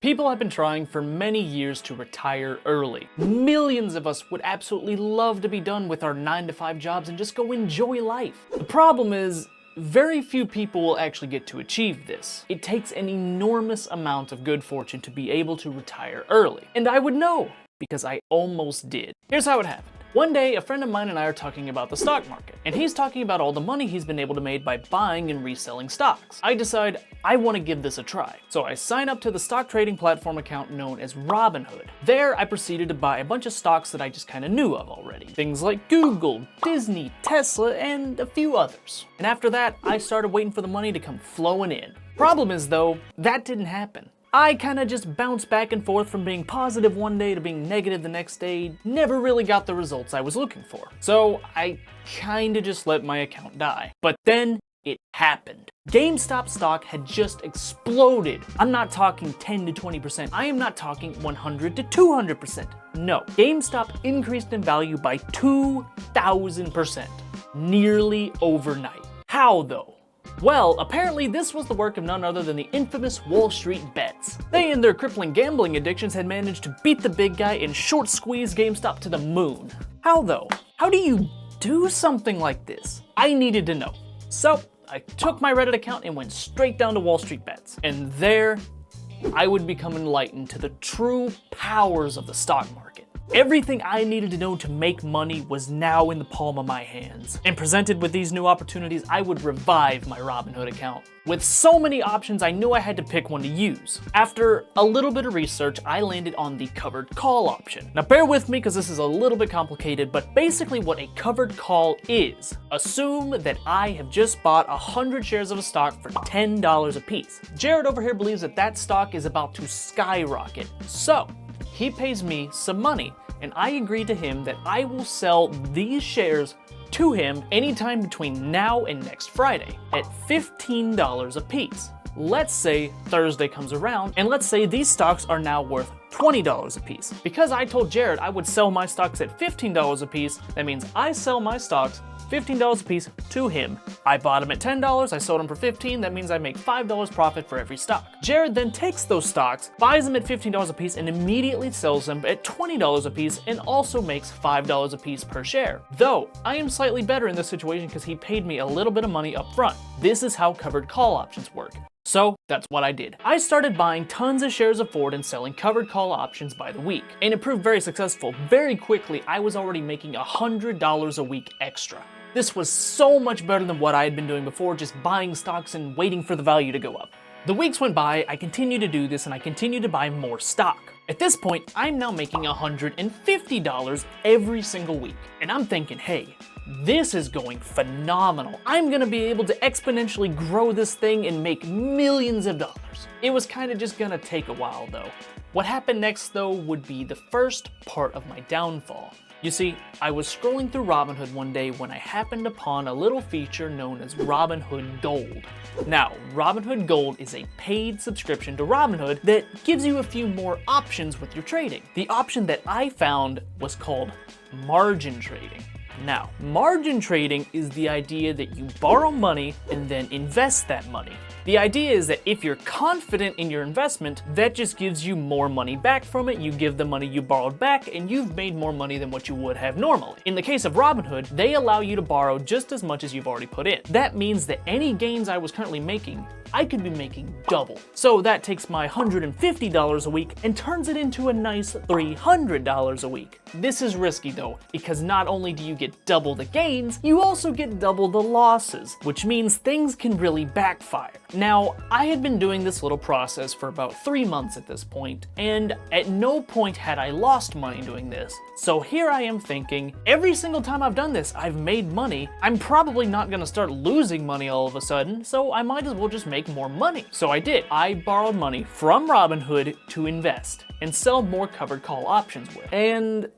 People have been trying for many years to retire early. Millions of us would absolutely love to be done with our 9-to-5 jobs and just go enjoy life. The problem is, very few people will actually get to achieve this. It takes an enormous amount of good fortune to be able to retire early. And I would know, because I almost did. Here's how it happened. One day, a friend of mine and I are talking about the stock market, and he's talking about all the money he's been able to make by buying and reselling stocks. I decide I want to give this a try. So I sign up to the stock trading platform account known as Robinhood. There, I proceeded to buy a bunch of stocks that I just kind of knew of already. Things like Google, Disney, Tesla, and a few others. And after that, I started waiting for the money to come flowing in. Problem is though, that didn't happen. I kind of just bounced back and forth from being positive one day to being negative the next day, never really got the results I was looking for. So I kind of just let my account die. But then it happened. GameStop stock had just exploded. I'm not talking 10 to 20%. I am not talking 100 to 200%. No, GameStop increased in value by 2,000%, nearly overnight. How though? Well, apparently this was the work of none other than the infamous Wall Street bets. They and their crippling gambling addictions had managed to beat the big guy and short squeeze GameStop to the moon. How though? How do you do something like this? I needed to know. So I took my Reddit account and went straight down to Wall Street bets. And there, I would become enlightened to the true powers of the stock market. Everything I needed to know to make money was now in the palm of my hands. And presented with these new opportunities, I would revive my Robinhood account. With so many options, I knew I had to pick one to use. After a little bit of research, I landed on the covered call option. Now bear with me because this is a little bit complicated, but basically what a covered call is, assume that I have just bought 100 shares of a stock for $10 a piece. Jared over here believes that that stock is about to skyrocket. So, he pays me some money, and I agree to him that I will sell these shares to him anytime between now and next Friday at $15 a piece. Let's say Thursday comes around, and let's say these stocks are now worth $20 a piece. Because I told Jared I would sell my stocks at $15 a piece, that means I sell my stocks $15 a piece to him. I bought them at $10, I sold them for $15, that means I make $5 profit for every stock. Jared then takes those stocks, buys them at $15 a piece, and immediately sells them at $20 a piece, and also makes $5 a piece per share. Though, I am slightly better in this situation because he paid me a little bit of money up front. This is how covered call options work. So that's what I did. I started buying tons of shares of Ford and selling covered call options by the week. And it proved very successful. Very quickly, I was already making $100 a week extra. This was so much better than what I had been doing before, just buying stocks and waiting for the value to go up. The weeks went by, I continued to do this, and I continued to buy more stock. At this point, I'm now making $150 every single week. And I'm thinking, hey, this is going phenomenal. I'm gonna be able to exponentially grow this thing and make millions of dollars. It was kind of just gonna take a while though. What happened next though would be the first part of my downfall. You see, I was scrolling through Robinhood one day when I happened upon a little feature known as Robinhood Gold. Now, Robinhood Gold is a paid subscription to Robinhood that gives you a few more options with your trading. The option that I found was called margin trading. Now, margin trading is the idea that you borrow money and then invest that money. The idea is that if you're confident in your investment, that just gives you more money back from it. You give the money you borrowed back and you've made more money than what you would have normally. In the case of Robinhood, they allow you to borrow just as much as you've already put in. That means that any gains I was currently making, I could be making double. So that takes my $150 a week and turns it into a nice $300 a week. This is risky though, because not only do you get double the gains, you also get double the losses, which means things can really backfire. Now, I had been doing this little process for about 3 months at this point, and at no point had I lost money doing this. So here I am thinking, every single time I've done this, I've made money. I'm probably not gonna start losing money all of a sudden, so I might as well just make more money. So I did. I borrowed money from Robinhood to invest and sell more covered call options with. And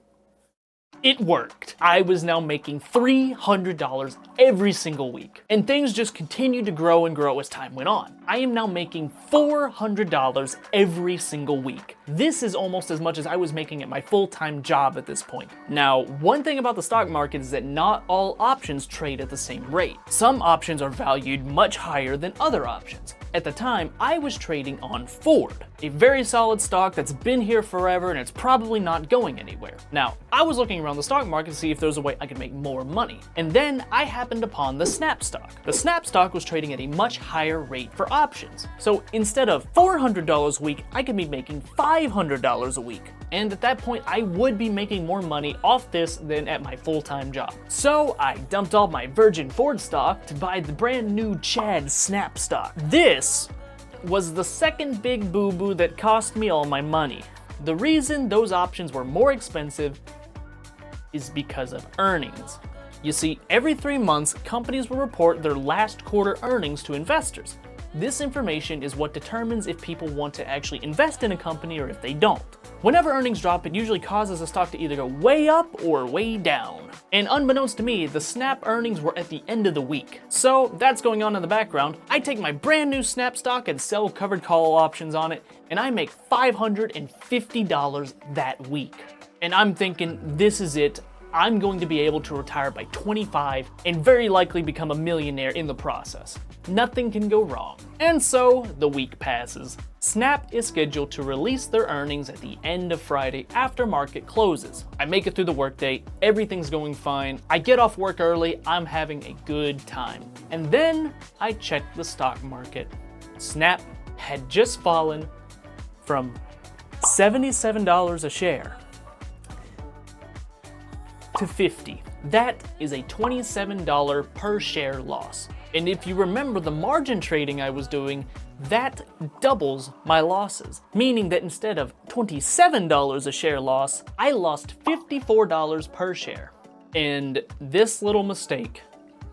it worked. I was now making $300 every single week. And things just continued to grow and grow as time went on. I am now making $400 every single week. This is almost as much as I was making at my full-time job at this point. Now, one thing about the stock market is that not all options trade at the same rate. Some options are valued much higher than other options. At the time, I was trading on Ford, a very solid stock that's been here forever and it's probably not going anywhere. Now, I was looking around the stock market to see if there was a way I could make more money. And then I happened upon the Snap stock. The Snap stock was trading at a much higher rate for options. So instead of $400 a week, I could be making $500 a week. And at that point, I would be making more money off this than at my full-time job. So I dumped all my Virgin Ford stock to buy the brand new Chad Snap stock. This was the second big boo-boo that cost me all my money. The reason those options were more expensive is because of earnings. You see, every 3 months, companies will report their last quarter earnings to investors. This information is what determines if people want to actually invest in a company or if they don't. Whenever earnings drop, it usually causes a stock to either go way up or way down. And unbeknownst to me, the Snap earnings were at the end of the week. So that's going on in the background. I take my brand new Snap stock and sell covered call options on it, and I make $550 that week. And I'm thinking, this is it. I'm going to be able to retire by 25 and very likely become a millionaire in the process. Nothing can go wrong. And so the week passes. Snap is scheduled to release their earnings at the end of Friday after market closes. I make it through the workday, everything's going fine. I get off work early, I'm having a good time. And then I check the stock market. Snap had just fallen from $77 a share to $50. That is a $27 per share loss. And if you remember the margin trading I was doing, that doubles my losses. Meaning that instead of $27 a share loss, I lost $54 per share. And this little mistake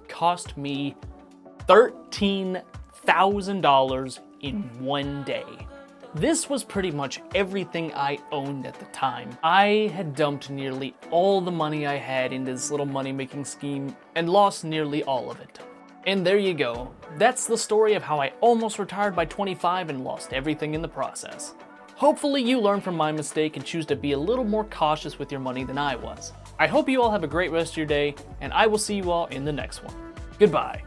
cost me $13,000 in one day. This was pretty much everything I owned at the time. I had dumped nearly all the money I had into this little money-making scheme and lost nearly all of it. And there you go. That's the story of how I almost retired by 25 and lost everything in the process. Hopefully you learn from my mistake and choose to be a little more cautious with your money than I was. I hope you all have a great rest of your day, and I will see you all in the next one. Goodbye.